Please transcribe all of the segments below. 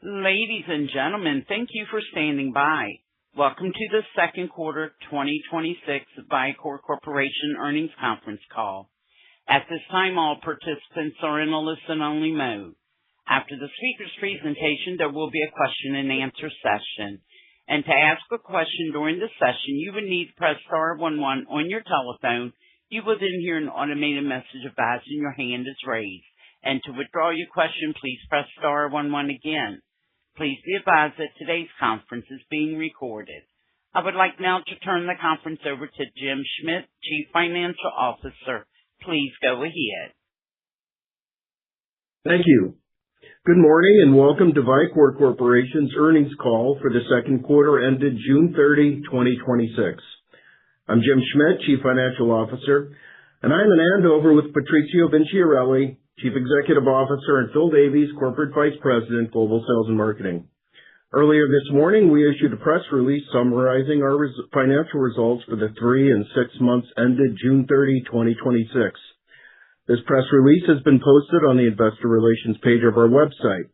Ladies and gentlemen, thank you for standing by. Welcome to the second quarter 2026 Vicor Corporation earnings conference call. At this time, all participants are in a listen-only mode. After the speaker's presentation, there will be a question-and-answer session. And to ask a question during the session, you would need to press star 11 on your telephone. You will then hear an automated message advising your hand is raised. And to withdraw your question, please press star 11 again. Please be advised that today's conference is being recorded. I would like now to turn the conference over to Jim Schmidt, Chief Financial Officer. Please go ahead. Thank you. Good morning and welcome to Vicor Corporation's earnings call for the second quarter ended June 30, 2026. I'm Jim Schmidt, Chief Financial Officer, and I'm in Andover with Patrizio Vinciarelli, Chief Executive Officer, and Phil Davies, Corporate Vice President, Global Sales and Marketing. Earlier this morning, we issued a press release summarizing our financial results for the 3 and 6 months ended June 30, 2026. This press release has been posted on the Investor Relations page of our website,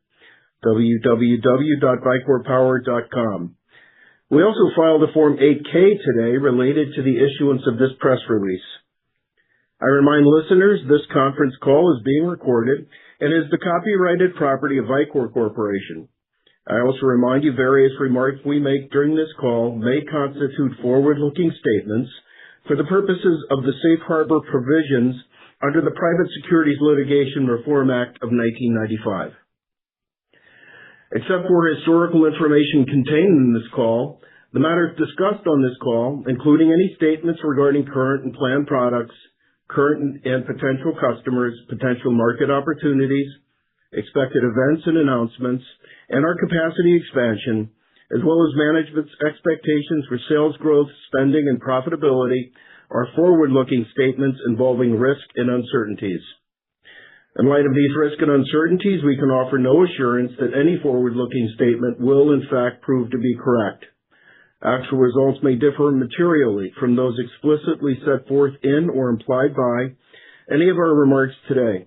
www.vicorpower.com. We also filed a Form 8-K today related to the issuance of this press release. I remind listeners this conference call is being recorded and is the copyrighted property of Vicor Corporation. I also remind you various remarks we make during this call may constitute forward-looking statements for the purposes of the Safe Harbor provisions under the Private Securities Litigation Reform Act of 1995. Except for historical information contained in this call, the matters discussed on this call, including any statements regarding current and planned products, current and potential customers, potential market opportunities, expected events and announcements, and our capacity expansion, as well as management's expectations for sales growth, spending, and profitability, are forward-looking statements involving risk and uncertainties. In light of these risks and uncertainties, we can offer no assurance that any forward-looking statement will in fact prove to be correct. Actual results may differ materially from those explicitly set forth in or implied by any of our remarks today.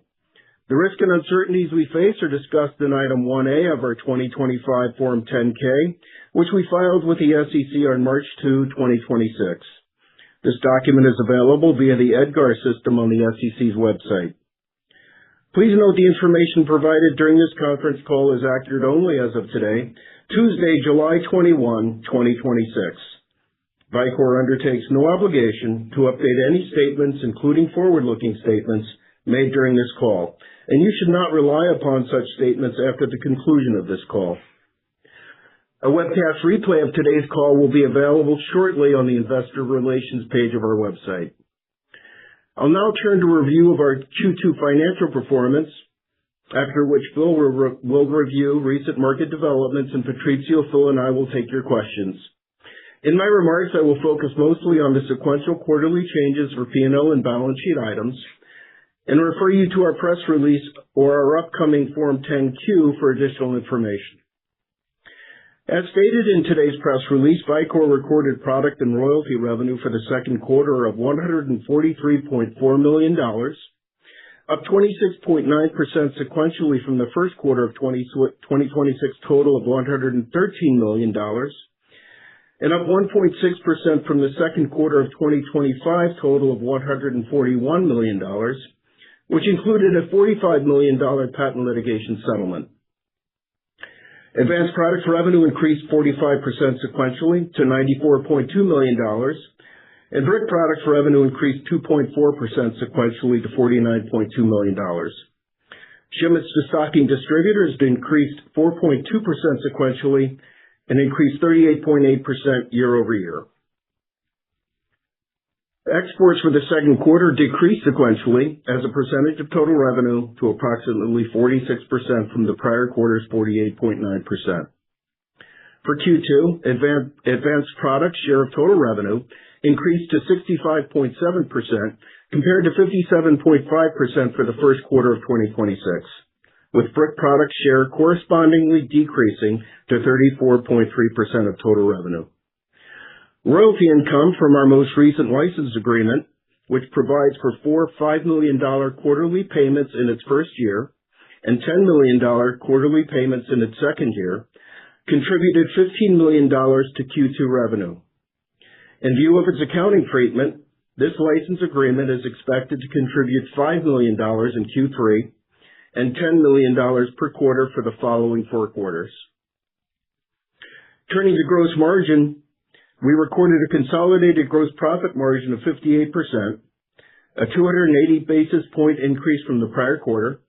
The risks and uncertainties we face are discussed in Item 1A of our 2025 Form 10-K, which we filed with the SEC on March 2, 2026. This document is available via the EDGAR system on the SEC's website. Please note the information provided during this conference call is accurate only as of today, Tuesday, July 21, 2026. Vicor undertakes no obligation to update any statements, including forward-looking statements, made during this call, and you should not rely upon such statements after the conclusion of this call. A webcast replay of today's call will be available shortly on the Investor Relations page of our website. I'll now turn to a review of our Q2 financial performance, after which Phil will review recent market developments, and Patrizio, Phil, and I will take your questions. In my remarks, I will focus mostly on the sequential quarterly changes for P&L and balance sheet items, and refer you to our press release or our upcoming Form 10-Q for additional information. As stated in today's press release, Vicor recorded product and royalty revenue for the second quarter of $143.4 million, up 26.9% sequentially from the first quarter of 2026 total of $113 million, and up 1.6% from the second quarter of 2025 total of $141 million, which included a $45 million patent litigation settlement. Advanced products revenue increased 45% sequentially to $94.2 million, and brick products revenue increased 2.4% sequentially to $49.2 million. Shipments to stocking distributors increased 4.2% sequentially and increased 38.8% year-over-year. Exports for the second quarter decreased sequentially as a percentage of total revenue to approximately 46% from the prior quarter's 48.9%. For Q2, advanced products share of total revenue increased to 65.7% compared to 57.5% for the first quarter of 2026, with brick product share correspondingly decreasing to 34.3% of total revenue. Royalty income from our most recent license agreement, which provides for 4 $5 million quarterly payments in its first year, and $10 million quarterly payments in its second year, contributed $15 million to Q2 revenue. In view of its accounting treatment, this license agreement is expected to contribute $5 million in Q3 and $10 million per quarter for the following 4 quarters. Turning to gross margin, we recorded a consolidated gross profit margin of 58%, a 280 basis point increase from the prior quarter.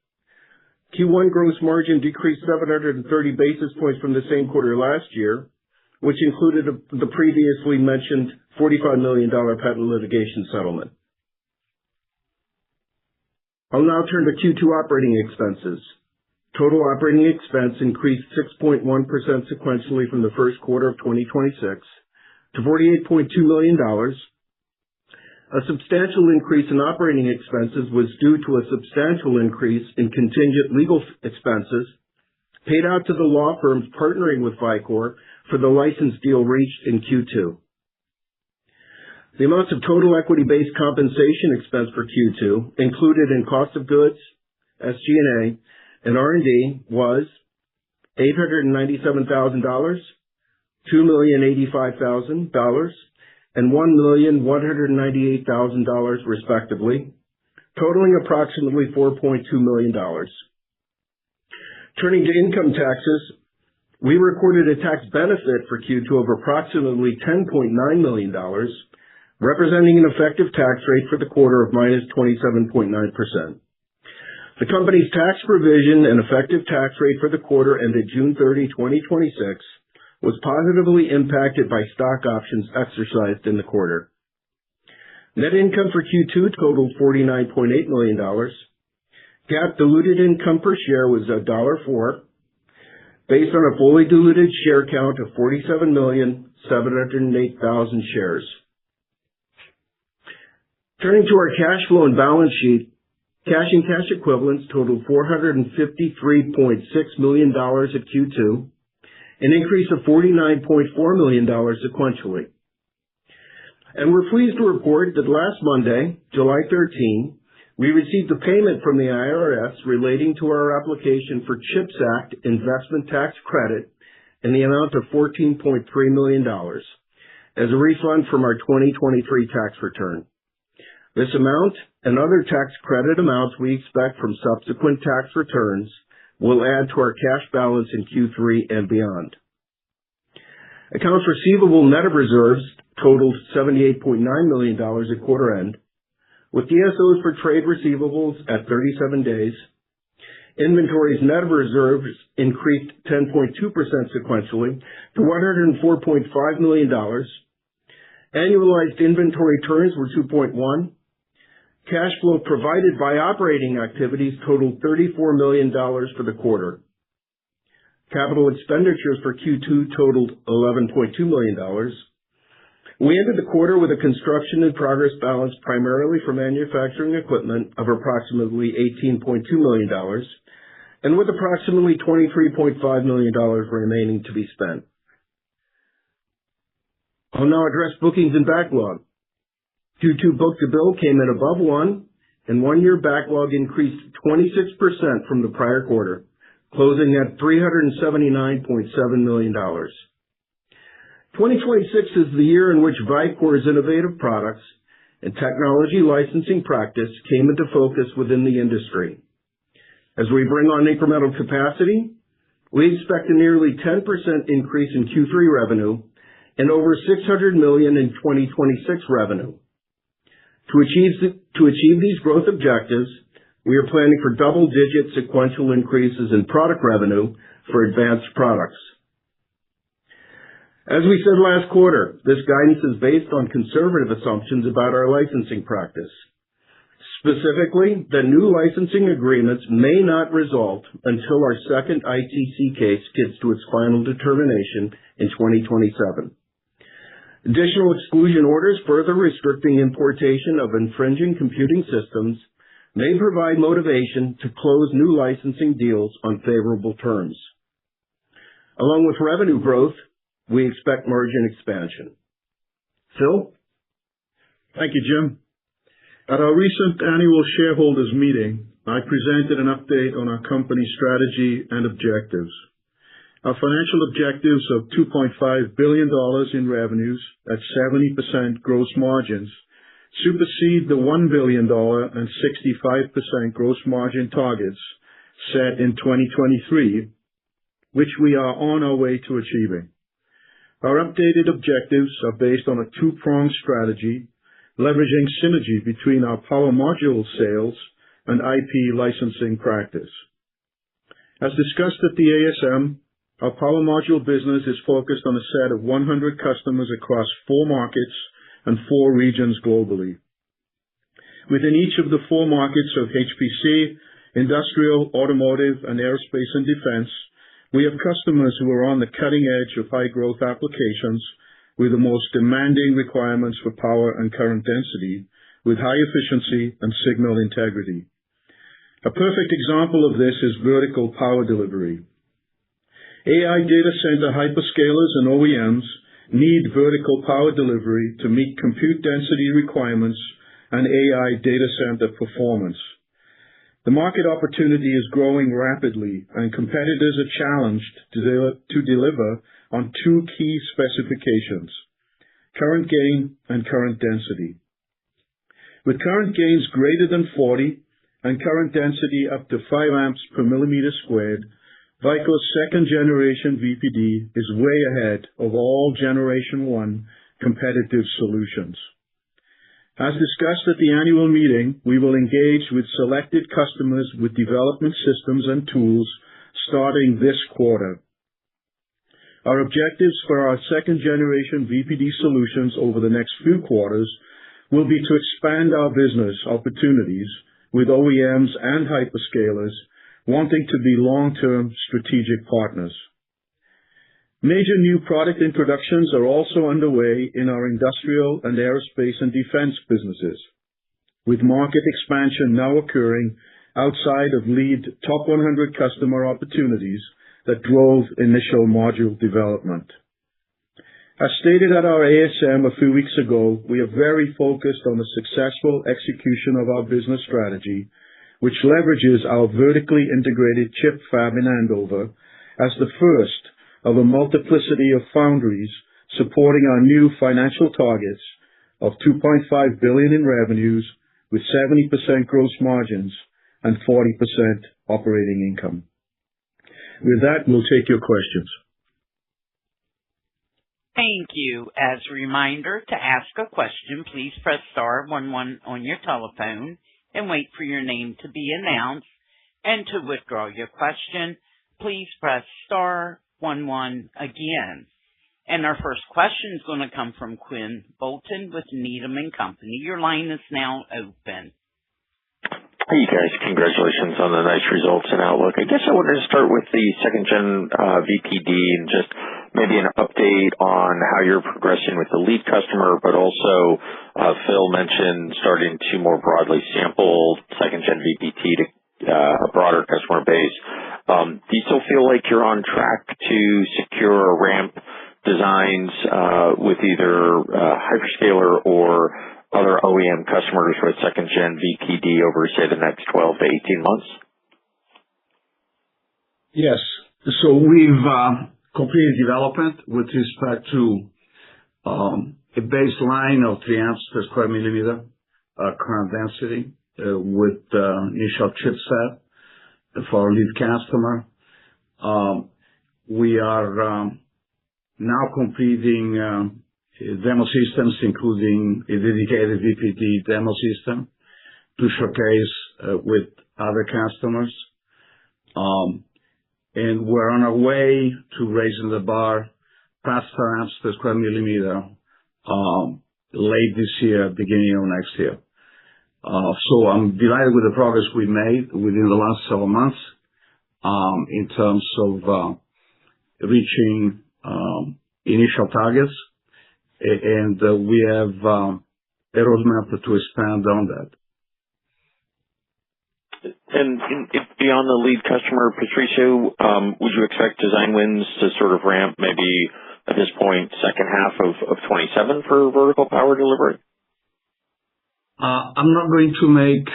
Q1 gross margin decreased 730 basis points from the same quarter last year, which included the previously mentioned $45 million patent litigation settlement. I'll now turn to Q2 operating expenses. Total operating expense increased 6.1% sequentially from the first quarter of 2026 to $48.2 million. A substantial increase in operating expenses was due to a substantial increase in contingent legal expenses paid out to the law firms partnering with Vicor for the license deal reached in Q2. The amounts of total equity-based compensation expense for Q2 included in cost of goods, SG&A, and R&D was $897,000, $2,085,000, and $1,198,000 respectively, totaling approximately $4.2 million. Turning to income taxes, we recorded a tax benefit for Q2 of approximately $10.9 million, representing an effective tax rate for the quarter of -27.9%. The company's tax provision and effective tax rate for the quarter ended June 30, 2026, was positively impacted by stock options exercised in the quarter. Net income for Q2 totaled $49.8 million. GAAP diluted income per share was $1.04, based on a fully diluted share count of 47,708,000 shares. Turning to our cash flow and balance sheet, cash and cash equivalents totaled $453.6 million at Q2, an increase of $49.4 million sequentially. And we're pleased to report that last Monday, July 13, we received a payment from the IRS relating to our application for CHIPS Act investment tax credit in the amount of $14.3 million as a refund from our 2023 tax return. This amount and other tax credit amounts we expect from subsequent tax returns will add to our cash balance in Q3 and beyond. Accounts receivable net of reserves totaled $78.9 million at quarter end, with DSOs for trade receivables at 37 days. Inventories net of reserves increased 10.2% sequentially to $104.5 million. Annualized inventory turns were 2.1. Cash flow provided by operating activities totaled $34 million for the quarter. Capital expenditures for Q2 totaled $11.2 million. We ended the quarter with a construction in progress balance primarily for manufacturing equipment of approximately $18.2 million and with approximately $23.5 million remaining to be spent. I'll now address bookings and backlog. Q2 book-to-bill came in above 1, and one-year backlog increased 26% from the prior quarter, closing at $379.7 million. 2026 is the year in which Vicor's innovative products and technology licensing practice came into focus within the industry. As we bring on incremental capacity, we expect a nearly 10% increase in Q3 revenue and over $600 million in 2026 revenue. To achieve these growth objectives, we are planning for double-digit sequential increases in product revenue for advanced products. As we said last quarter, this guidance is based on conservative assumptions about our licensing practice. Specifically, the new licensing agreements may not result until our second ITC case gets to its final determination in 2027. Additional exclusion orders further restricting importation of infringing computing systems may provide motivation to close new licensing deals on favorable terms. Along with revenue growth, we expect margin expansion. Phil? Thank you, Jim. At our recent annual shareholders meeting, I presented an update on our company strategy and objectives. Our financial objectives of $2.5 billion in revenues at 70% gross margins supersede the $1 billion and 65% gross margin targets set in 2023, which we are on our way to achieving. Our updated objectives are based on a two-pronged strategy, leveraging synergy between our power module sales and IP licensing practice. As discussed at the ASM, our power module business is focused on a set of 100 customers across 4 markets and 4 regions globally. Within each of the 4 markets of HPC, industrial, automotive, and aerospace and defense, we have customers who are on the cutting edge of high-growth applications with the most demanding requirements for power and current density, with high efficiency and signal integrity. A perfect example of this is vertical power delivery. AI data center hyperscalers and OEMs need vertical power delivery to meet compute density requirements and AI data center performance. The market opportunity is growing rapidly, and competitors are challenged to deliver on 2 key specifications: current gain and current density. With current gains greater than 40 and current density up to 5 amps per millimeter squared, Vicor's second generation VPD is way ahead of all Generation 1 competitive solutions. As discussed at the annual meeting, we will engage with selected customers with development systems and tools starting this quarter. Our objectives for our second generation VPD solutions over the next few quarters will be to expand our business opportunities with OEMs and hyperscalers wanting to be long-term strategic partners. Major new product introductions are also underway in our industrial and aerospace and defense businesses, with market expansion now occurring outside of lead top 100 customer opportunities that drove initial module development. As stated at our ASM a few weeks ago, we are very focused on the successful execution of our business strategy, which leverages our vertically integrated chip fab in Andover as the first of a multiplicity of foundries supporting our new financial targets of $2.5 billion in revenues with 70% gross margins and 40% operating income. With that, we'll take your questions. Thank you. As a reminder, to ask a question, please press star 11 on your telephone and wait for your name to be announced. And to withdraw your question, please press star 11 again. And our first question is going to come from Quinn Bolton with Needham & Company. Your line is now open. Hey guys, congratulations on the nice results and outlook. I guess I wanted to start with the second gen VPD and just maybe an update on how you're progressing with the lead customer, but also Phil mentioned starting to more broadly sample second gen VPD to a broader customer base. Do you still feel like you're on track to secure ramp designs with either hyperscaler or other OEM customers with second gen VPD over, say, the next 12 to 18 months? Yes. So we've completed development with respect to a baseline of 3 amps per square millimeter current density with initial chipset for our lead customer. We are now completing demo systems, including a dedicated VPD demo system to showcase with other customers. And we're on our way to raising the bar past 4 amps per square millimeter late this year, beginning of next year. So I'm delighted with the progress we made within the last several months in terms of reaching initial targets. And we have a roadmap to expand on that. And beyond the lead customer, Patricio, would you expect design wins to sort of ramp maybe at this point, second half of 27 for vertical power delivery? I'm not going to make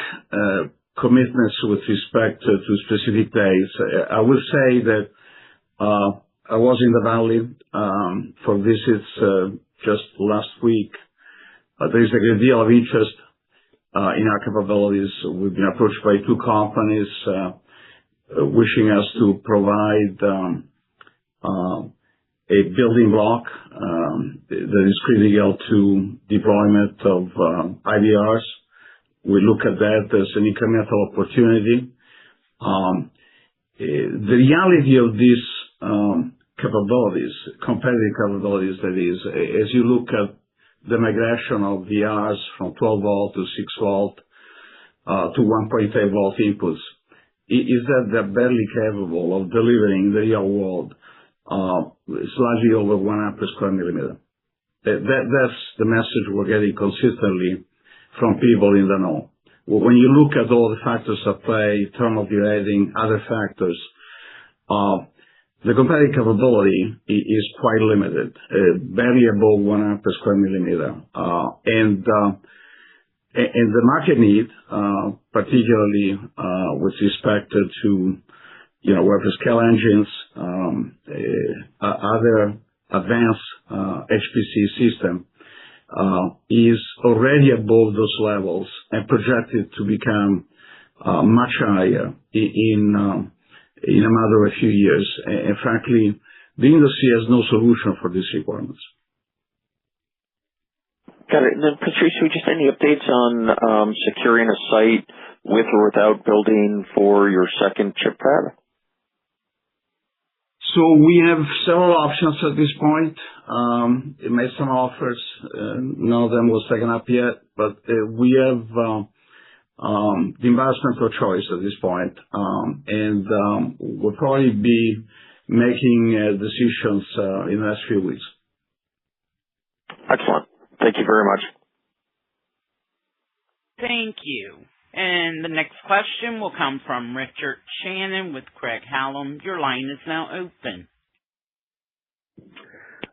commitments with respect to specific days. I will say that I was in the Valley for visits just last week. There is a great deal of interest in our capabilities. We've been approached by two companies wishing us to provide a building block that is critical to deployment of IVRs. We look at that as an incremental opportunity. The reality of these capabilities, competitive capabilities, that is, as you look at the migration of VRs from 12 volt to 6 volt to 1.8 volt inputs, is that they're barely capable of delivering in the real world slightly over 1 amp per square millimeter. That's the message we're getting consistently from people in the know. When you look at all the factors at play, thermal derating, other factors, the competitive capability is quite limited, barely above 1 amp per square millimeter. And the market need, particularly with respect to wafer scale engines, other advanced HPC system, is already above those levels and projected to become much higher in a matter of a few years. And frankly, the industry has no solution for these requirements. Got it. And then, Patrizio, just any updates on securing a site with or without building for your second chip fab? So we have several options at this point. We made some offers. None of them was taken up yet, but we have the investment of choice at this point. And we'll probably be making decisions in the next few weeks. Excellent. Thank you very much. Thank you. And the next question will come from Richard Shannon with Craig-Hallum. Your line is now open.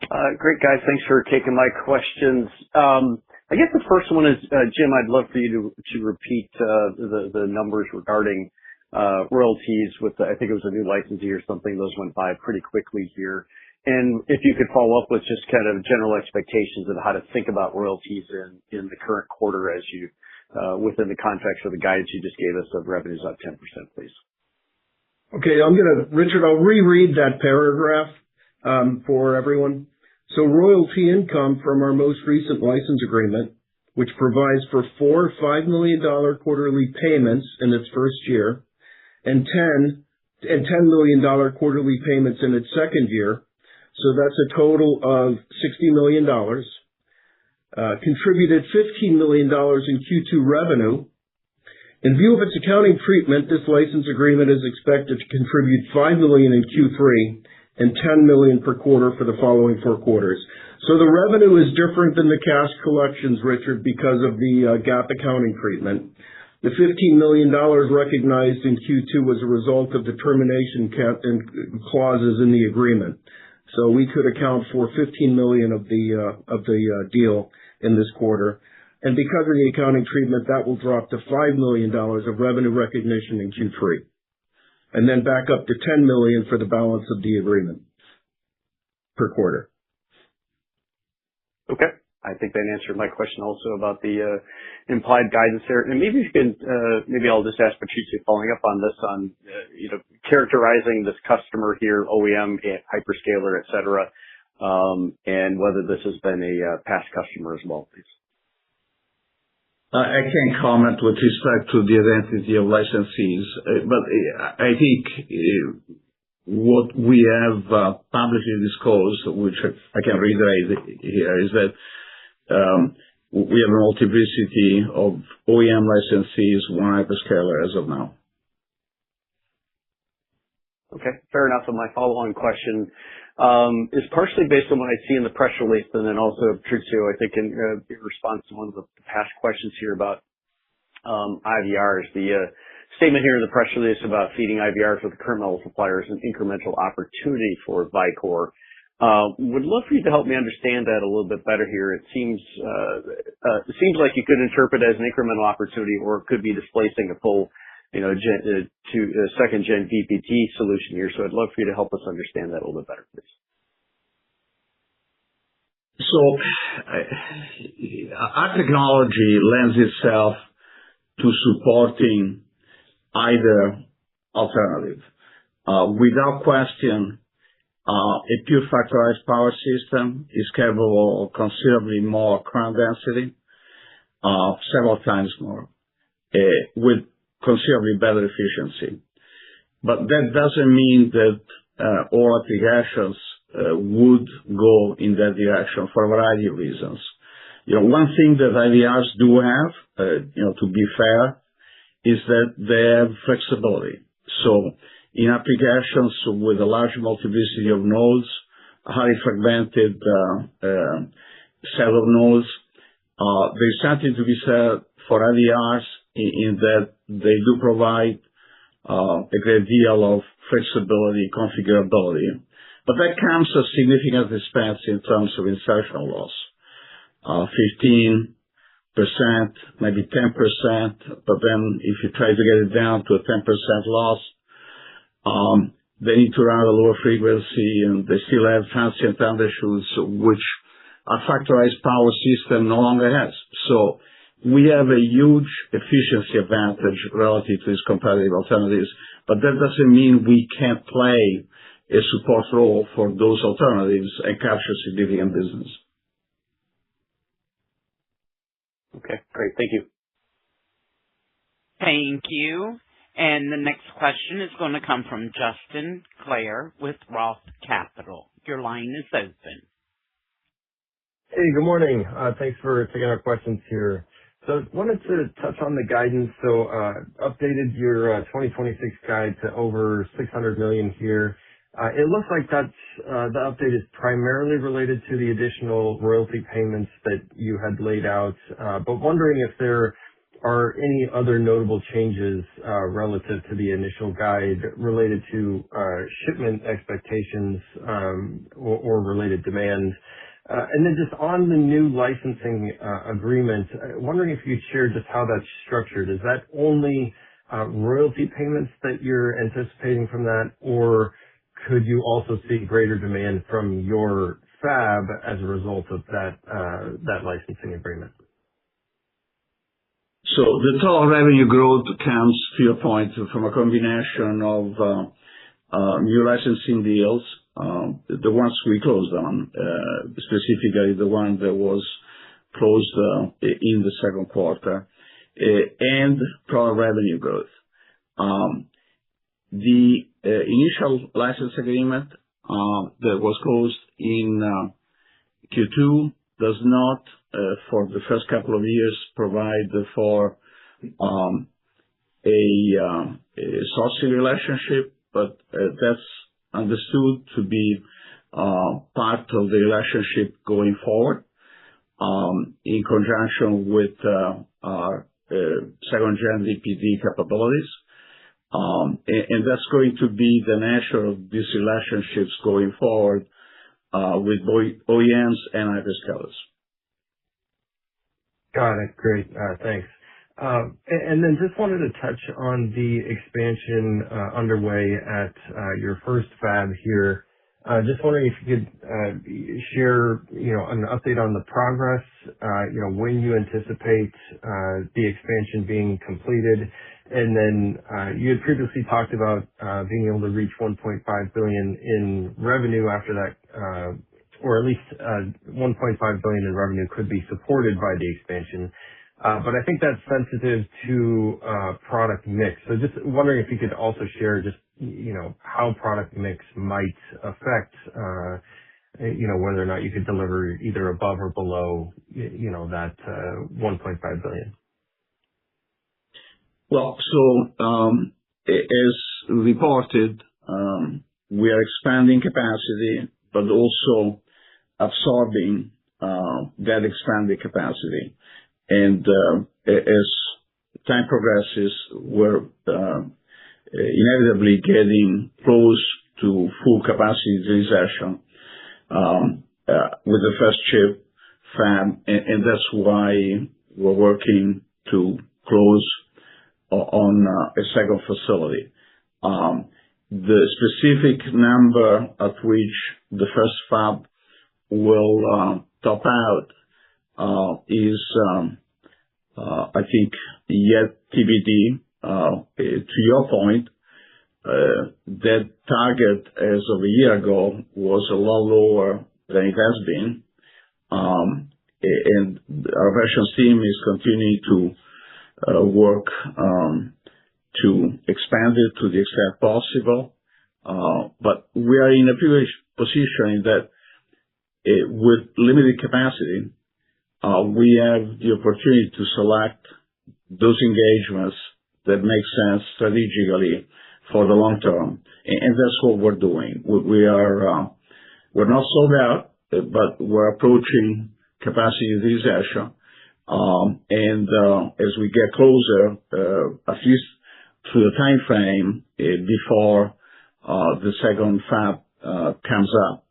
Great, guys. Thanks for taking my questions. I guess the first one is, Jim, I'd love for you to repeat the numbers regarding royalties with, I think it was a new licensee or something. Those went by pretty quickly here. And if you could follow up with just kind of general expectations of how to think about royalties in the current quarter as you within the context of the guidance you just gave us of revenues up 10%, please. Okay, Richard, I'll reread that paragraph for everyone. So royalty income from our most recent license agreement, which provides for 4 $5 million quarterly payments in its first year and $10 million quarterly payments in its second year. So that's a total of $60 million. Contributed $15 million in Q2 revenue. In view of its accounting treatment, this license agreement is expected to contribute $5 million in Q3 and $10 million per quarter for the following 4 quarters. So the revenue is different than the cash collections, Richard, because of the GAAP accounting treatment. The $15 million recognized in Q2 was a result of the termination clauses in the agreement. So we could account for $15 million of the deal in this quarter. And because of the accounting treatment, that will drop to $5 million of revenue recognition in Q3. And then back up to $10 million for the balance of the agreement per quarter. Okay. I think that answered my question also about the implied guidance there. And maybe you can, maybe I'll just ask Patrizio following up on this characterizing this customer here, OEM, hyperscaler, et cetera, and whether this has been a past customer as well, please. I can't comment with respect to the identity of licensees, but I think what we have publicly disclosed, which I can reiterate here, is that we have a multiplicity of OEM licensees, one hyperscaler as of now. Okay, fair enough. And my follow-on question is partially based on what I see in the press release, and then also, Patrizio, I think in response to one of the past questions here about IVRs, the statement here in the press release about feeding IVRs with the current multiplier is an incremental opportunity for Vicor. Would love for you to help me understand that a little bit better here. It seems like you could interpret it as an incremental opportunity, or it could be displacing a full to a second gen VPD solution here. So I'd love for you to help us understand that a little bit better, please. So our technology lends itself to supporting either alternative. Without question, a pure factorized power system is capable of considerably more current density, several times more, with considerably better efficiency. But that doesn't mean that all applications would go in that direction for a variety of reasons. One thing that IVRs do have, to be fair, is that they have flexibility. So in applications with a large multiplicity of nodes, a highly fragmented set of nodes, there's something to be said for IVRs in that they do provide a great deal of flexibility, configurability. But that comes at significant expense in terms of insertion loss. 15%, maybe 10%, but then if you try to get it down to a 10% loss, they need to run at a lower frequency, and they still have transient undershoots, which a factorized power system no longer has. So we have a huge efficiency advantage relative to these competitive alternatives, but that doesn't mean we can't play a support role for those alternatives and capture significant business. Okay, great. Thank you. Thank you. And the next question is going to come from Justin Clare with Roth Capital. Your line is open. Hey, good morning. Thanks for taking our questions here. So wanted to touch on the guidance. So updated your 2026 guide to over $600 million here. It looks like that's the update is primarily related to the additional royalty payments that you had laid out, but wondering if there are any other notable changes relative to the initial guide related to shipment expectations or related demand. And then just on the new licensing agreement, wondering if you'd share just how that's structured. Is that only royalty payments that you're anticipating from that, or could you also see greater demand from your fab as a result of that licensing agreement? So the total revenue growth comes, to your point, from a combination of new licensing deals, the ones we closed on, specifically the one that was closed in the second quarter, and product revenue growth. The initial license agreement that was closed in Q2 does not, for the first couple of years, provide for a sourcing relationship, but that's understood to be part of the relationship going forward in conjunction with our second-gen VPD capabilities. And that's going to be the nature of these relationships going forward with OEMs and hyperscalers. Got it. Great. Thanks. And then just wanted to touch on the expansion underway at your first fab here. Just wondering if you could share, an update on the progress, when you anticipate the expansion being completed. And then you had previously talked about being able to reach $1.5 billion in revenue after that, or at least $1.5 billion in revenue could be supported by the expansion. But I think that's sensitive to product mix. So just wondering if you could also share just, how product mix might affect, whether or not you could deliver either above or below, that $1.5 billion. Well, so as reported, we are expanding capacity, but also absorbing that expanded capacity. And as time progresses, we're inevitably getting close to full capacity utilization with the first chip fab, and that's why we're working to close on a second facility. The specific number at which the first fab will top out is, I think, yet TBD. To your point, that target as of a year ago was a lot lower than it has been. And our operations team is continuing to work to expand it to the extent possible. But we are in a privileged position in that with limited capacity, we have the opportunity to select those engagements that make sense strategically for the long term. And that's what we're doing. We're not sold out, but we're approaching capacity utilization. And as we get closer, at least through the time frame before the second fab comes up,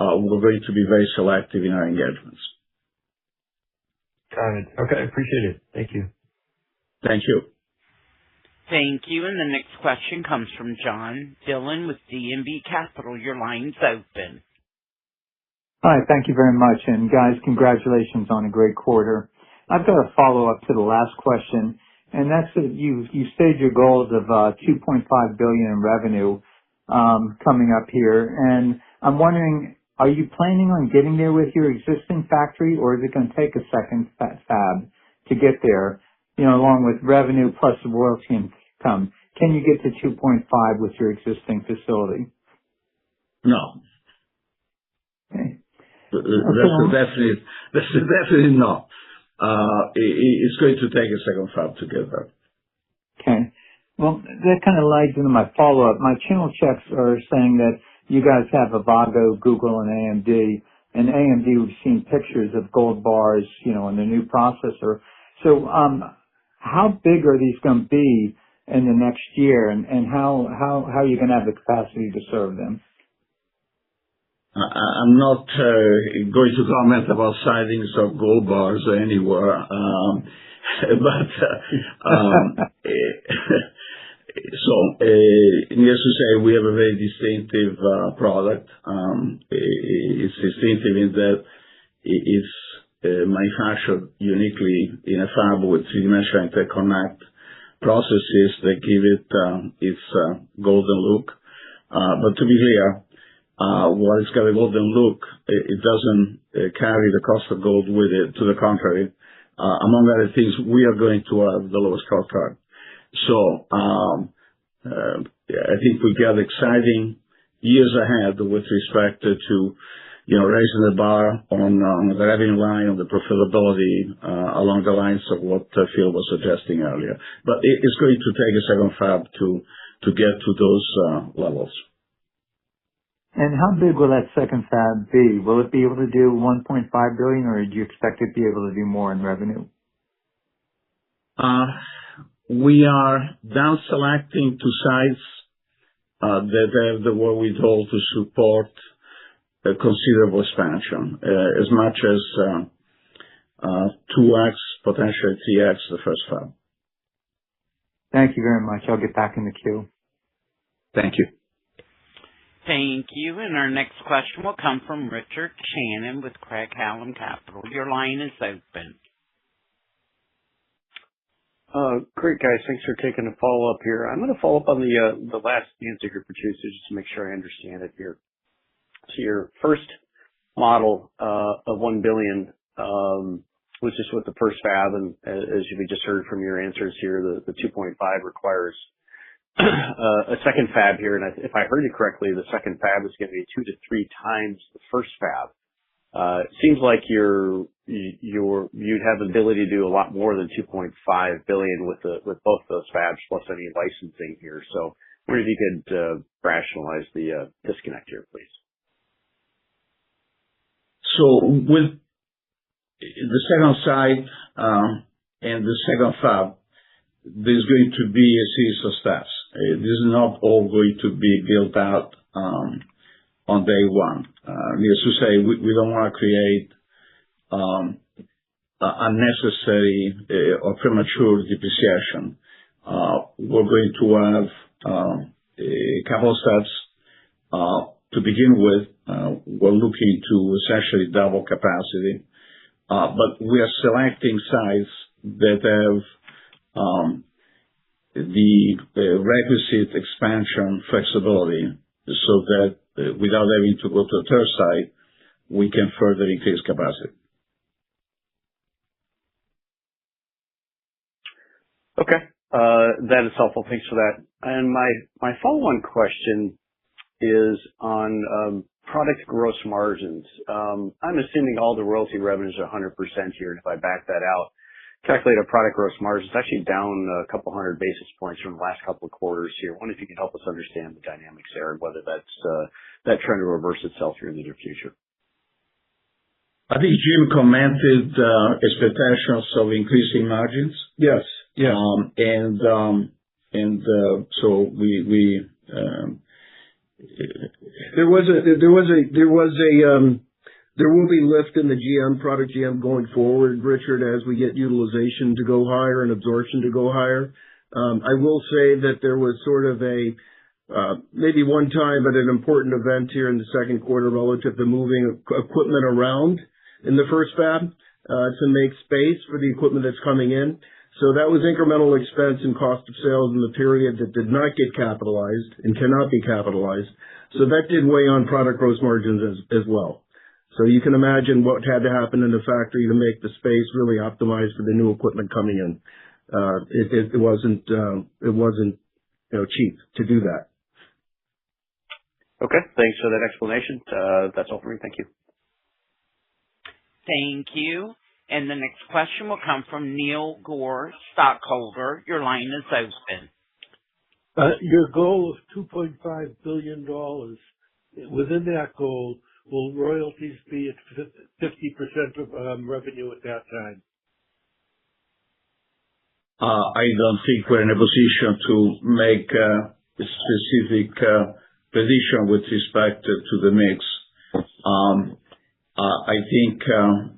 we're going to be very selective in our engagements. Got it. Okay, appreciate it. Thank you. Thank you. Thank you. And the next question comes from John Dillon with D&B Capital. Your line's open. Hi, thank you very much. And guys, congratulations on a great quarter. I've got a follow-up to the last question, and that's that you stated your goals of $2.5 billion in revenue coming up here. And I'm wondering, are you planning on getting there with your existing factory, or is it going to take a second fab to get there, along with revenue plus the royalty income? Can you get to 2.5 with your existing facility? No. Okay. That's definitely no. It's going to take a second fab to get there. Okay. Well, that kind of leads into my follow-up. My channel checks are saying that you guys have Avago, Google, and AMD. And AMD, we've seen pictures of gold bars, in the new processor. So, how big are these going to be in the next year, and how are you going to have the capacity to serve them? I'm not going to comment about sightings of gold bars anywhere, needless to say, we have a very distinctive product. It's distinctive in that it's manufactured uniquely in a fab with three-dimensional interconnect processes that give it its golden look. But to be clear, while it's got a golden look, it doesn't carry the cost of gold with it. To the contrary, among other things, we are going to have the lowest cost card. So I think we got exciting years ahead with respect to raising the bar on the revenue line, on the profitability, along the lines of what Phil was suggesting earlier. But it's going to take a second fab to get to those levels. And how big will that second fab be? Will it be able to do $1.5 billion, or do you expect it to be able to do more in revenue? We are down selecting two sites that have the wherewithal to support a considerable expansion, as much as 2x, potentially 3x the first fab. Thank you very much. I'll get back in the queue. Thank you. Thank you. And our next question will come from Richard Shannon with Craig-Hallum Capital. Your line is open. Great, guys. Thanks for taking a follow-up here. I'm going to follow up on the last answer here, Patrizio, just to make sure I understand it here. So your first model of $1 billion was just with the first fab, and as we just heard from your answers here, the 2.5 requires a second fab here. And if I heard you correctly, the second fab is going to be 2 to 3 times the first fab. It seems like you'd have the ability to do a lot more than 2.5 billion with both those fabs plus any licensing here. So I wonder if you could rationalize the disconnect here, please. So with the second site and the second fab, there's going to be a series of steps. This is not all going to be built out on day one. Needless to say, we don't want to create unnecessary or premature depreciation. we're going to have a couple of steps. To begin with, we're looking to essentially double capacity, but we are selecting sites that have the requisite expansion flexibility so that without having to go to a third site, we can further increase capacity. Okay. That is helpful. Thanks for that. And my follow-on question is on product gross margins. I'm assuming all the royalty revenues are 100% here, and if I back that out, calculate a product gross margin, it's actually down a couple hundred basis points from the last couple of quarters here. I wonder if you can help us understand the dynamics there and whether that trend will reverse itself here in the near future. I think Jim commented expectations of increasing margins. Yes. Yeah. So we there will be lift in the product GM going forward, Richard, as we get utilization to go higher and absorption to go higher. I will say that there was sort of maybe one time, but an important event here in the second quarter relative to moving equipment around in the first fab to make space for the equipment that's coming in. So that was incremental expense and cost of sales in the period that did not get capitalized and cannot be capitalized. So that did weigh on product gross margins as well. So you can imagine what had to happen in the factory to make the space really optimized for the new equipment coming in. It wasn't cheap to do that. Okay. Thanks for that explanation. That's all for me. Thank you. Thank you. And the next question will come from Neil Gore, stockholder. Your line is open. Your goal of $2.5 billion, within that goal, will royalties be at 50% of revenue at that time? I don't think we're in a position to make a specific prediction with respect to the mix. I think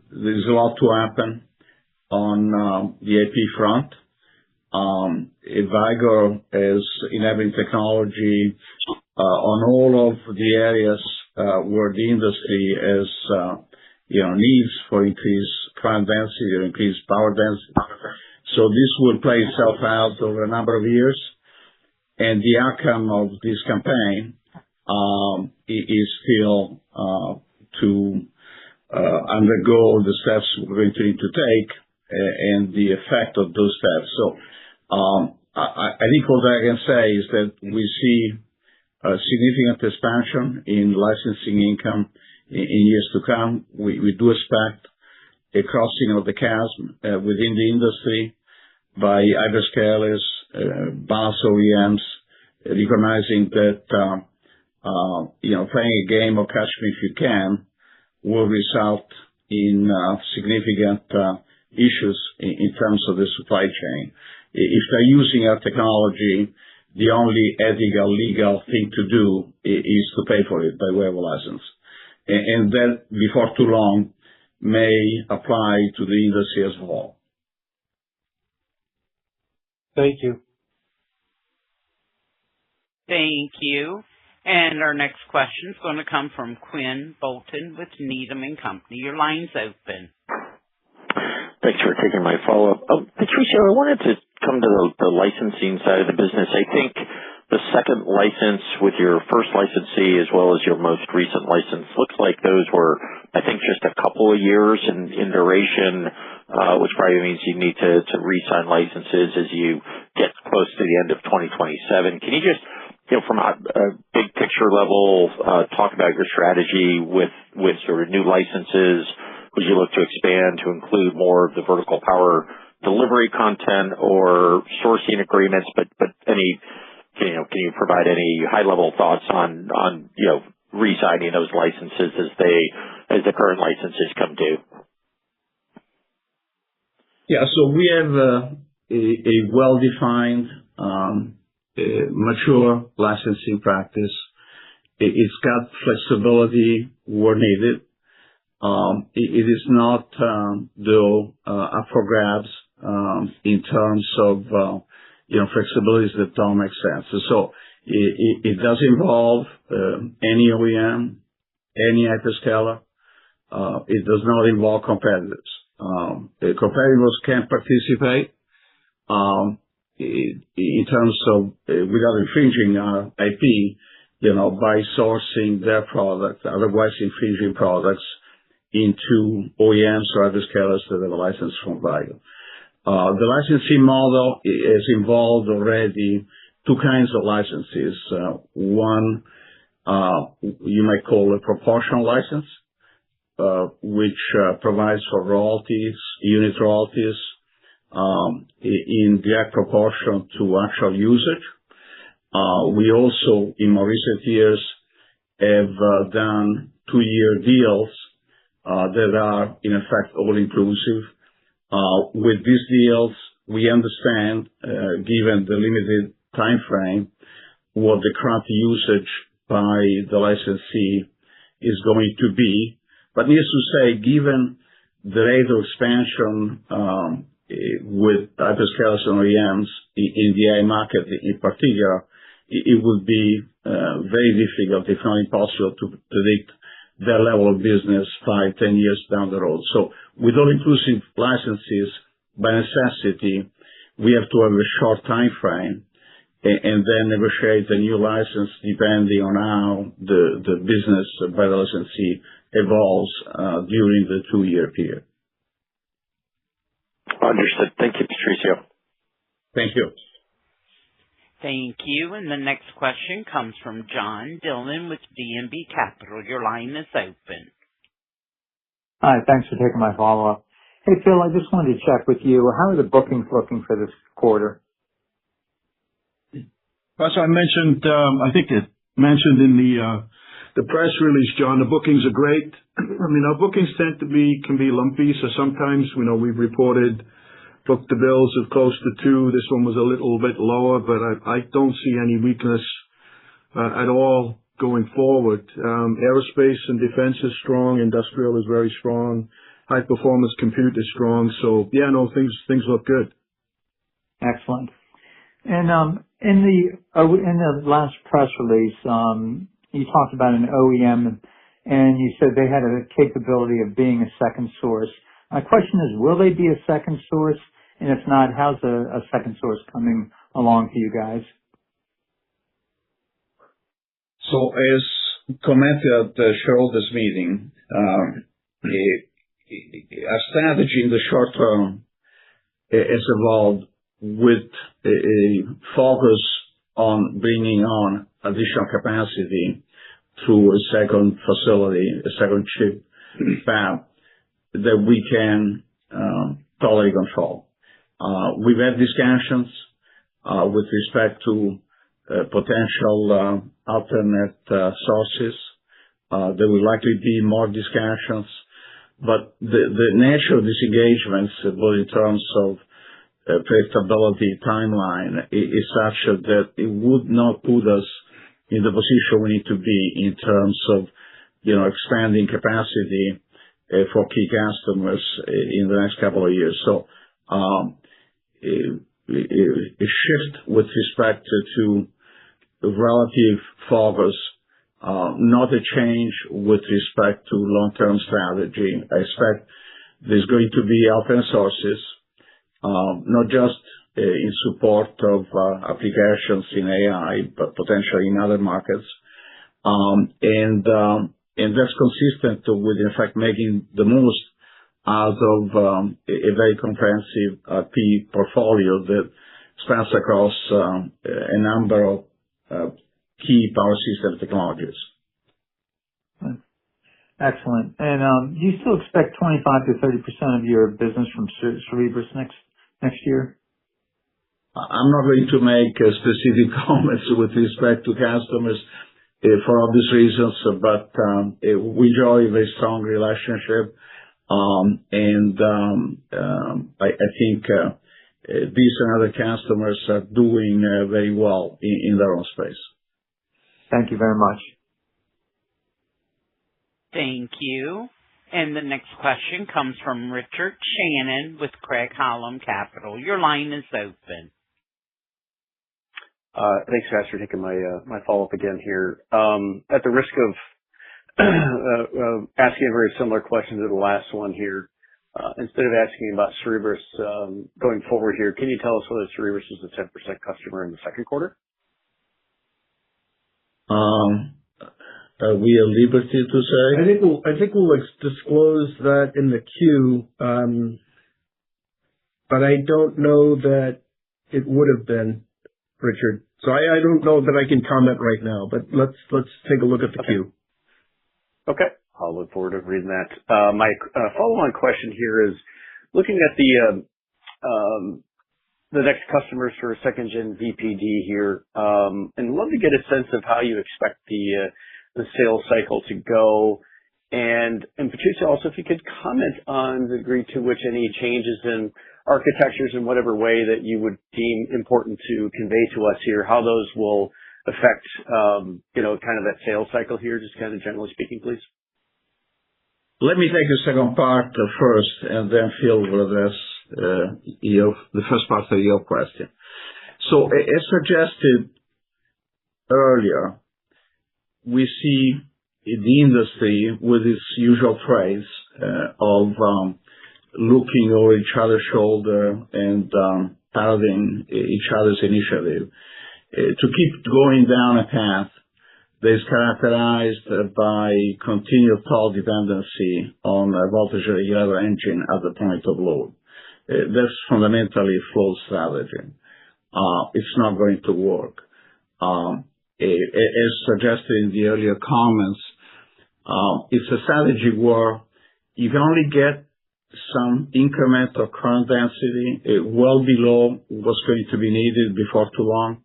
there's a lot to happen on the AP front. Vicor is enabling technology on all of the areas where the industry has needs for increased current density or increased power density. So this will play itself out over a number of years, and the outcome of this campaign is still to undergo the steps we're going to need to take and the effect of those steps. So I think what I can say is that we see a significant expansion in licensing income in years to come. We do expect a crossing of the chasm within the industry by hyperscalers, balance OEMs, recognizing that playing a game of catch me if you can will result in significant issues in terms of the supply chain. If they're using our technology, the only ethical, legal thing to do is to pay for it by way of a license. And that, before too long, may apply to the industry as a whole. Thank you. Thank you. And our next question is going to come from Quinn Bolton with Needham & Company. Your line's open. Thanks for taking my follow-up. Patrizio, I wanted to come to the licensing side of the business. I think the second license with your first licensee as well as your most recent license looks like those were, I think, just a couple of years in duration, which probably means you need to re-sign licenses as you get close to the end of 2027. Can you just, from a big picture level, talk about your strategy with sort of new licenses? Would you look to expand to include more of the vertical power delivery content or sourcing agreements? But can you provide any high level thoughts on re-signing those licenses as the current licenses come due? Yeah, so we have a well-defined, mature licensing practice. It's got flexibility where needed. It is not, though, up for grabs in terms of flexibilities that don't make sense. So it does involve any OEM, any hyperscaler. It does not involve competitors. Competitors can participate in terms of without infringing our IP, by sourcing their products, otherwise infringing products into OEMs or hyperscalers that have a license from Vicor. The licensing model has involved already two kinds of licenses. One, you might call a proportional license, which provides for royalties, unit royalties, in direct proportion to actual usage. We also, in more recent years, have done 2-year deals that are, in effect, all-inclusive. With these deals, we understand, given the limited time frame, what the current usage by the licensee is going to be. But needless to say, given the rate of expansion with hyperscalers and OEMs in the AI market in particular, it would be very difficult, if not impossible, to predict their level of business 5, 10 years down the road. So with all-inclusive licenses, by necessity, we have to have a short time frame and then negotiate a new license depending on how the business by the licensee evolves during the 2-year period. Understood. Thank you, Patrizio. Thank you. Thank you. And the next question comes from John Dillon with D&B Capital. Your line is open. Hi, thanks for taking my follow-up. Hey, Phil, I just wanted to check with you. How are the bookings looking for this quarter? As I mentioned, I think it mentioned in the press release, John, the bookings are great. I mean, our bookings can be lumpy. So sometimes, we've reported book-to-bills of close to 2. This one was a little bit lower, but I don't see any weakness at all going forward. Aerospace and defense is strong. Industrial is very strong. High-performance compute is strong. So, yeah, no, things look good. Excellent. And in the last press release, you talked about an OEM, and you said they had a capability of being a second source. My question is, will they be a second source? And if not, how's a second source coming along for you guys? So as commented at the shareholders meeting, our strategy in the short term has evolved with a focus on bringing on additional capacity through a second facility, a second chip fab that we can totally control. We've had discussions with respect to potential alternate sources. There will likely be more discussions, but the nature of these engagements, both in terms of predictability timeline, is such that it would not put us in the position we need to be in terms of expanding capacity for key customers in the next couple of years. So a shift with respect to relative focus, not a change with respect to long-term strategy. I expect there's going to be alternate sources, not just in support of applications in AI, but potentially in other markets. And that's consistent with, in fact, making the most out of a very comprehensive IP portfolio that spans across a number of key power system technologies. Excellent. And do you still expect 25 to 30% of your business from Cerebras next year? I'm not going to make specific comments with respect to customers for obvious reasons, but we enjoy a very strong relationship. And I think these and other customers are doing very well in their own space. Thank you very much. Thank you. And the next question comes from Richard Shannon with Craig-Hallum Capital. Your line is open. Thanks, guys, for taking my follow-up again here. At the risk of asking a very similar question to the last one here, instead of asking about Cerebras going forward here, can you tell us whether Cerebras is a 10% customer in the second quarter? Are we at liberty to say? I think we'll disclose that in the queue, but I don't know that it would have been, Richard. So I don't know that I can comment right now, but let's take a look at the queue. Okay. I'll look forward to reading that. My follow-on question here is looking at the next customers for a second gen VPD here, and love to get a sense of how you expect the sales cycle to go. And Patricia, also, if you could comment on the degree to which any changes in architectures in whatever way that you would deem important to convey to us here, how those will affect, kind of that sales cycle here, just kind of generally speaking, please. Let me take the second part first, and then Phil will address the first part of your question. So, as suggested earlier, we see the industry with its usual traits of looking over each other's shoulder and parroting each other's initiative to keep going down a path that is characterized by continued total dependency on a voltage regulator engine at the point of load. That's fundamentally a flawed strategy. It's not going to work. As suggested in the earlier comments, it's a strategy where you can only get some increment of current density well below what's going to be needed before too long,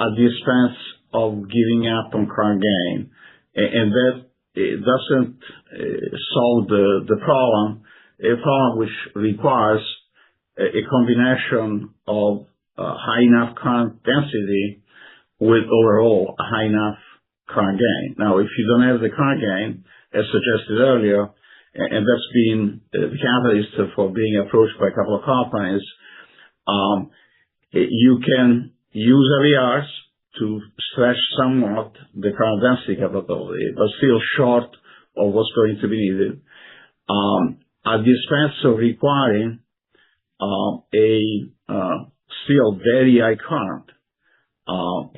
at the expense of giving up on current gain. And that doesn't solve the problem, a problem which requires a combination of high enough current density with overall a high enough current gain. Now, if you don't have the current gain, as suggested earlier, and that's been the catalyst for being approached by a couple of companies, you can use LERs to stretch somewhat the current density capability, but still short of what's going to be needed, at the expense of requiring a still very high current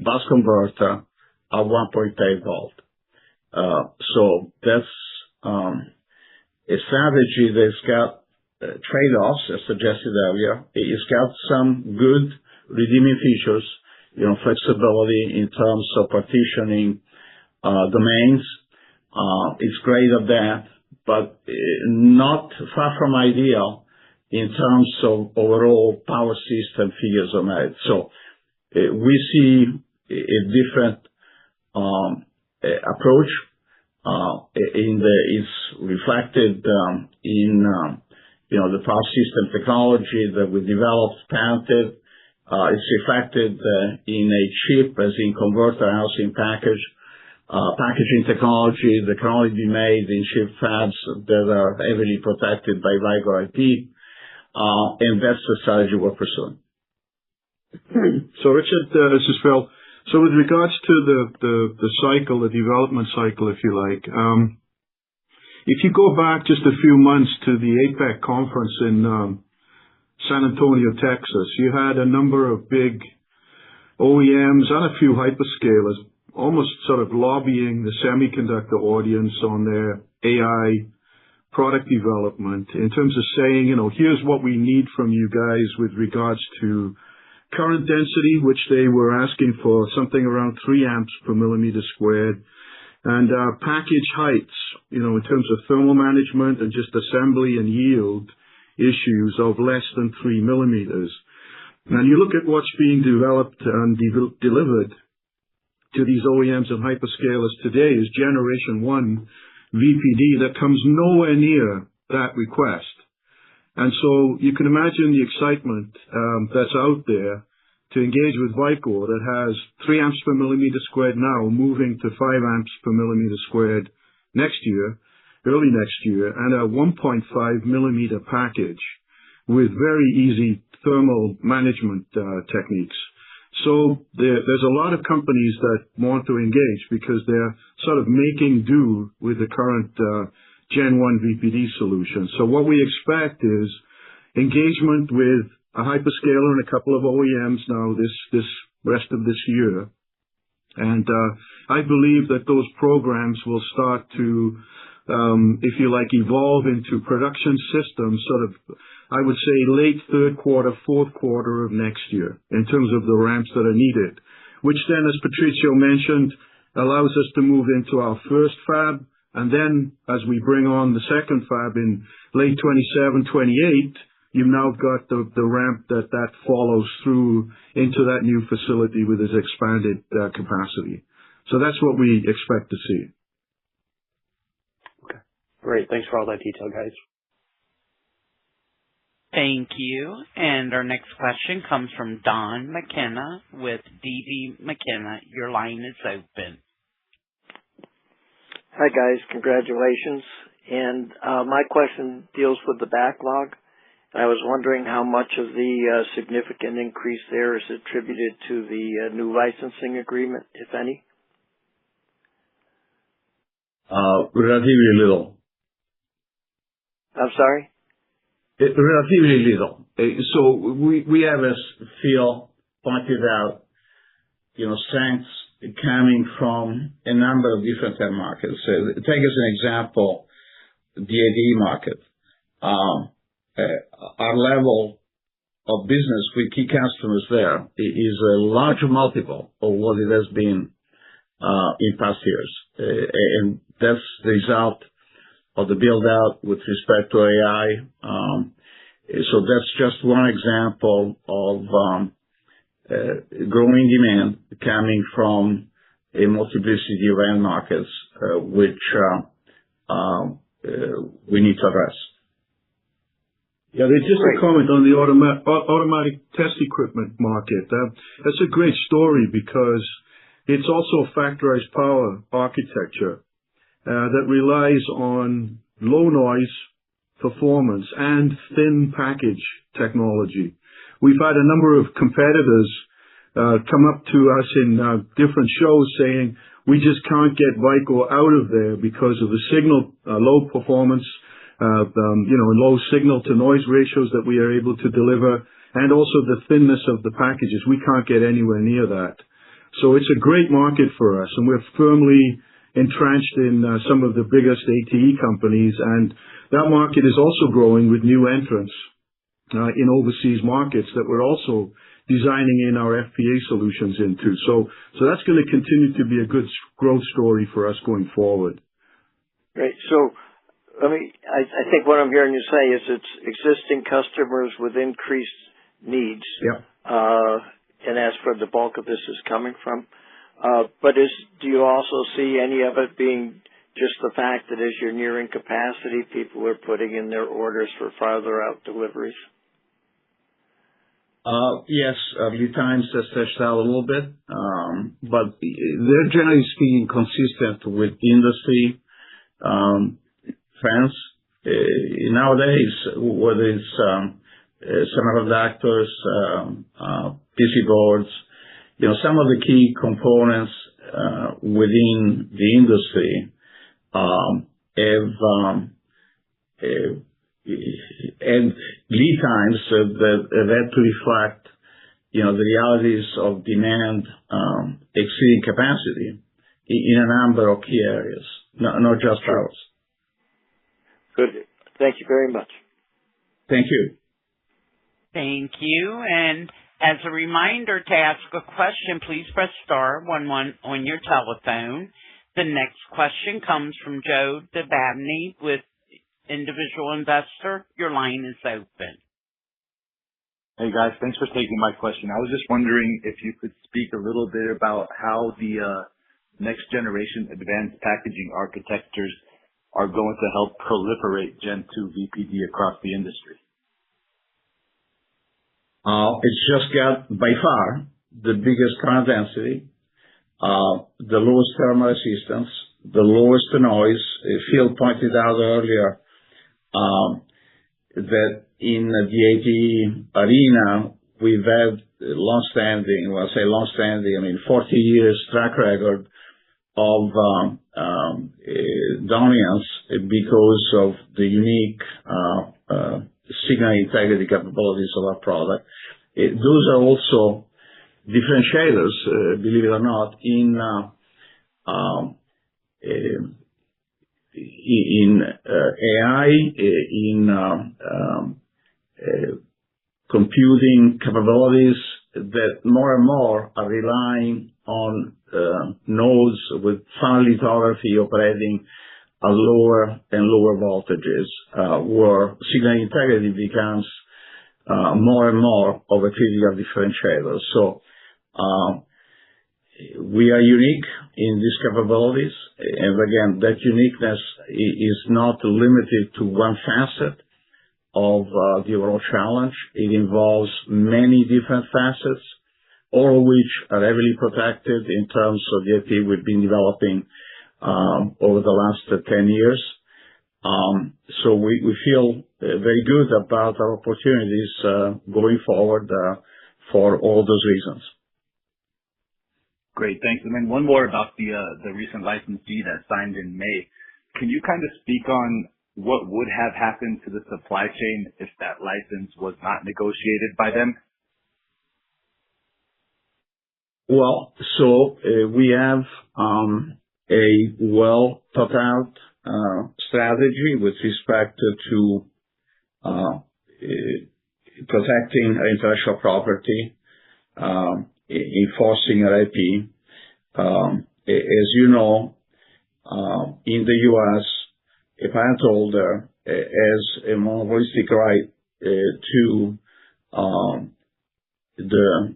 bus converter at 1.8 volt. So that's a strategy that's got trade-offs, as suggested earlier. It's got some good redeeming features, flexibility in terms of partitioning domains. It's great at that, but not far from ideal in terms of overall power system figures of merit. So we see a different approach. It's reflected in the power system technology that we developed, patented. It's reflected in a chip, as in converter housing packaging technology that can only be made in chip fabs that are heavily protected by Vicor IP, and that's the strategy we're pursuing. So, Richard, this is Phil. So, with regards to the cycle, the development cycle, if you like, if you go back just a few months to the APEC conference in San Antonio, Texas, you had a number of big OEMs and a few hyperscalers almost sort of lobbying the semiconductor audience on their AI product development in terms of saying, here's what we need from you guys with regards to current density, which they were asking for something around 3 amps per millimeter squared, and package heights, in terms of thermal management and just assembly and yield issues of less than 3 millimeters. And you look at what's being developed and delivered to these OEMs and hyperscalers today is Generation 1 VPD that comes nowhere near that request. And so you can imagine the excitement that's out there to engage with Vicor that has 3 amps per millimeter squared now, moving to 5 amps per millimeter squared early next year, and a 1.5 millimeter package with very easy thermal management techniques. So there's a lot of companies that want to engage because they're sort of making do with the current Gen 1 VPD solution. So what we expect is engagement with a hyperscaler and a couple of OEMs now this rest of this year. And I believe that those programs will start to, if you like, evolve into production systems sort of, I would say, late third quarter, fourth quarter of next year in terms of the ramps that are needed, which then, as Patrizio mentioned, allows us to move into our first fab. And then as we bring on the second fab in late 27, 28, you've now got the ramp that follows through into that new facility with its expanded capacity. So that's what we expect to see. Okay. Great. Thanks for all that detail, guys. Thank you. And our next question comes from Don McKenna with DB McKenna. Your line is open. Hi, guys. Congratulations. And my question deals with the backlog. I was wondering how much of the significant increase there is attributed to the new licensing agreement, if any? Relatively little. I'm sorry? Relatively little. So we have, as Phil pointed out, strengths coming from a number of different end markets. So take as an example the AD market. Our level of business with key customers there is a larger multiple of what it has been in past years. And that's the result of the build-out with respect to AI. So that's just one example of growing demand coming from a multiplicity of end markets, which we need to address. Yeah, there's just a comment on the automatic test equipment market. That's a great story because it's also a factorized power architecture that relies on low noise performance and thin package technology. We've had a number of competitors come up to us in different shows saying we just can't get Vicor out of there because of the signal low performance, low signal to noise ratios that we are able to deliver, and also the thinness of the packages. We can't get anywhere near that. So it's a great market for us, and we're firmly entrenched in some of the biggest ATE companies, and that market is also growing with new entrants in overseas markets that we're also designing in our FPA solutions into. So that's going to continue to be a good growth story for us going forward. Great. So I think what I'm hearing you say is it's existing customers with increased needs. Yeah. And that's where the bulk of this is coming from. But do you also see any of it being just the fact that as you're nearing capacity, people are putting in their orders for farther out deliveries? Yes, lead times have stretched out a little bit, but they're generally speaking consistent with industry trends. Nowadays, whether it's semiconductors, PC boards, some of the key components within the industry and lead times that had to reflect, the realities of demand exceeding capacity in a number of key areas, not just ours. Good. Thank you very much. Thank you. Thank you. And as a reminder, to ask a question, please press star 11 on your telephone. The next question comes from Joe DeBabney with Individual Investor. Your line is open. Hey guys, thanks for taking my question. I was just wondering if you could speak a little bit about how the next generation advanced packaging architectures are going to help proliferate Gen 2 VPD across the industry. It's just got, by far, the biggest current density, the lowest thermal resistance, the lowest noise. Phil pointed out earlier that in the ATE arena, we've had long-standing, when I say long-standing, I mean 40 years track record of dominance because of the unique signal integrity capabilities of our product. Those are also differentiators, believe it or not, in AI, in computing capabilities that more and more are relying on nodes with fine lithography operating at lower and lower voltages, where signal integrity becomes more and more of a critical differentiator. So we are unique in these capabilities, and again, that uniqueness is not limited to one facet of the overall challenge. It involves many different facets, all of which are heavily protected in terms of the IP we've been developing over the last 10 years. So we feel very good about our opportunities going forward for all those reasons. Great, thanks. And then one more about the recent licensee that signed in May. Can you kind of speak on what would have happened to the supply chain if that license was not negotiated by them? Well, so we have a well thought out strategy with respect to protecting our intellectual property, enforcing our IP. As you know, in the U.S., a patent holder has a monopolistic right to the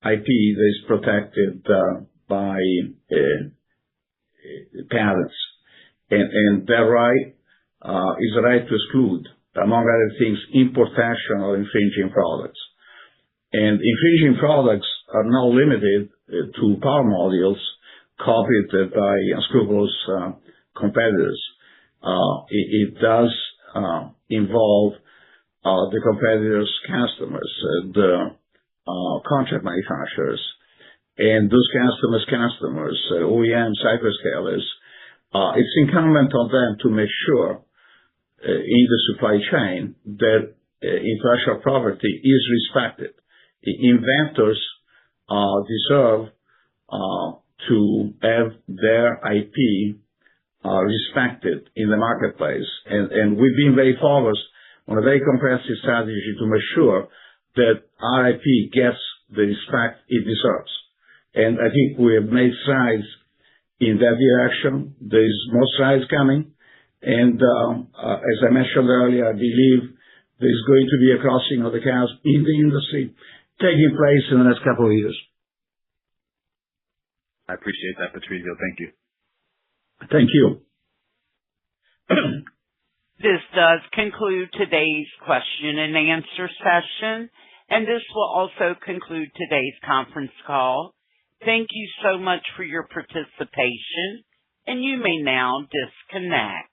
IP that is protected by patents. And that right is a right to exclude, among other things, importation of infringing products. And infringing products are not limited to power modules copied by unscrupulous competitors. It does involve the competitors' customers, the contract manufacturers, and those customers, OEMs, hyperscalers. It's incumbent on them to make sure in the supply chain that intellectual property is respected. Inventors deserve to have their IP respected in the marketplace. And we've been very focused on a very comprehensive strategy to make sure that our IP gets the respect it deserves. And I think we have made strides in that direction. There's more strides coming. And as I mentioned earlier, I believe there's going to be a crossing of the chasm in the industry taking place in the next couple of years. I appreciate that, Patrizio. Thank you. Thank you. This does conclude today's question and answer session, and this will also conclude today's conference call. Thank you so much for your participation, and you may now disconnect.